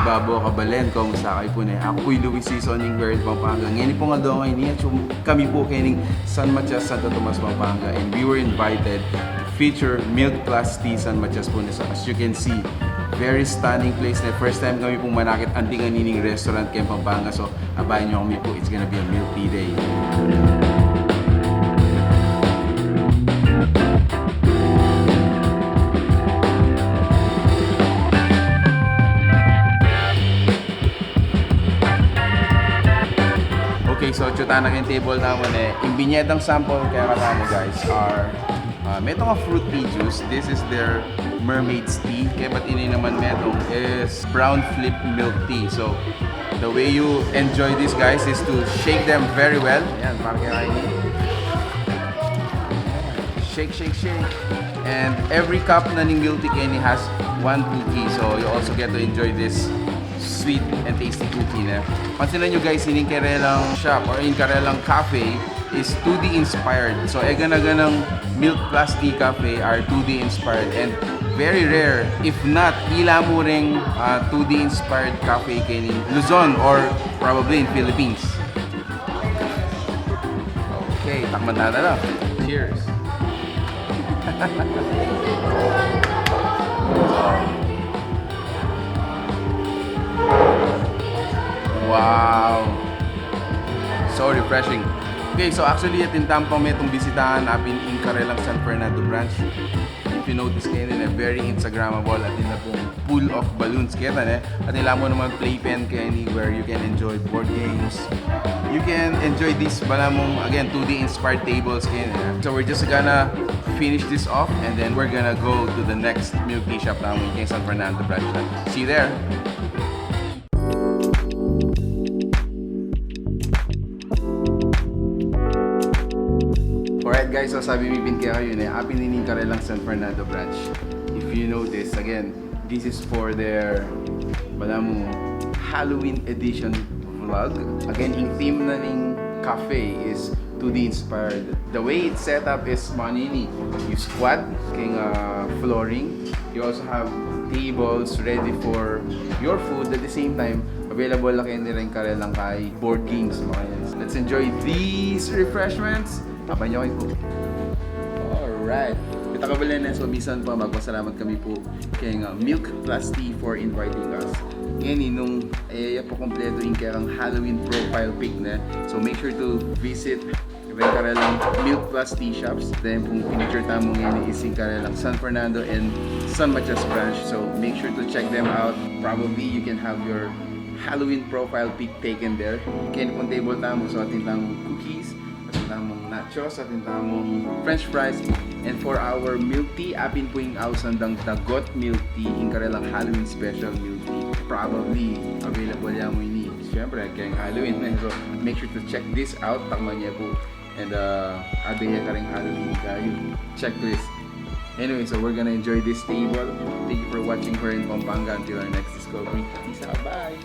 Babo kabalen, kumusta kayo po na? Ako po'y Luis Seasoning World Pampanga. Ngayon po nga doon ngayon niya, kami po kayo San Matias, Santo Tomas, Pampanga. And we were invited to feature Milk Plus Tea San Matias po. As you can see, very stunning place na first time kami pong manakit anting anining restaurant kay Pampanga. So, abayan nyo kami po, it's gonna be a milk tea day. Okay, so chuta na yung table naman eh. Yung binyetang sample kaya kasama guys are metong fruit tea juice. This is their mermaid's tea. Kaya ba't ini naman metong is brown flip milk tea. So the way you enjoy this guys is to shake them very well. Ayan, parang kakainin. Shake, shake, shake. And every cup na ng milk tea Kenny has 1 cookie. So you also get to enjoy this sweet and tasty cookie na. Pansinan nyo guys, yung Karelang shop or yung Karelang cafe is 2D inspired. So, ganang Milk Plus Tea Cafe are 2D inspired and very rare, if not, ila mo ring 2D inspired cafe kay Luzon or probably in Philippines. Okay, takman na lang. Cheers! Wow! So refreshing. Okay, so actually atin tampang may itong bisitahan natin in Karelang San Fernando branch. If you notice kayo nila, very Instagrammable at nila pong pool of balloons. Kaya at nila mo naman playpen kayo where you can enjoy board games. You can enjoy this balamong, again, 2D inspired tables kayo nila. So we're just gonna finish this off and then we're gonna go to the next milk tea shop namin kay San Fernando branch. See you there! Alright guys, so sabi bibin kayo yun eh, happy nining Karelang San Fernando branch. If you notice, again, this is for their mo, Halloween edition vlog. Again, yung theme na ning cafe is 2D inspired. The way it's set up is manini. You squat, king flooring. You also have tables ready for your food. At the same time, available lang kayo nilang Karelang kay board games. Let's enjoy these refreshments. Abay nyo kayo po. Alright. Kita kabalan na so bisan pa magpasalamat kami po kay Milk Plus Tea for inviting us. Ngayon nung po kompleto yung kayang Halloween profile pic na. So make sure to visit yung Karelang Milk Plus Tea shops. Then kung picture tamo ngayon is yung Karelang San Fernando and San Matias branch. So make sure to check them out. Probably you can have your Halloween profile pic taken there. Kaya kung table tamo so atin tamong cookies, tamong nachos, atin tamong french fries, and for our milk tea, apin po yung ausandang Dagot milk tea, yung Karelang Halloween special milk tea. Probably available yan mo ini. Siyempre, kaya Halloween na. So, make sure to check this out. Takman niya po. And, adaya ka rin Halloween kayo. Check this. Anyway, so we're gonna enjoy this table. Thank you for watching here in Pampanga. Until our next discovery. Peace out. Bye!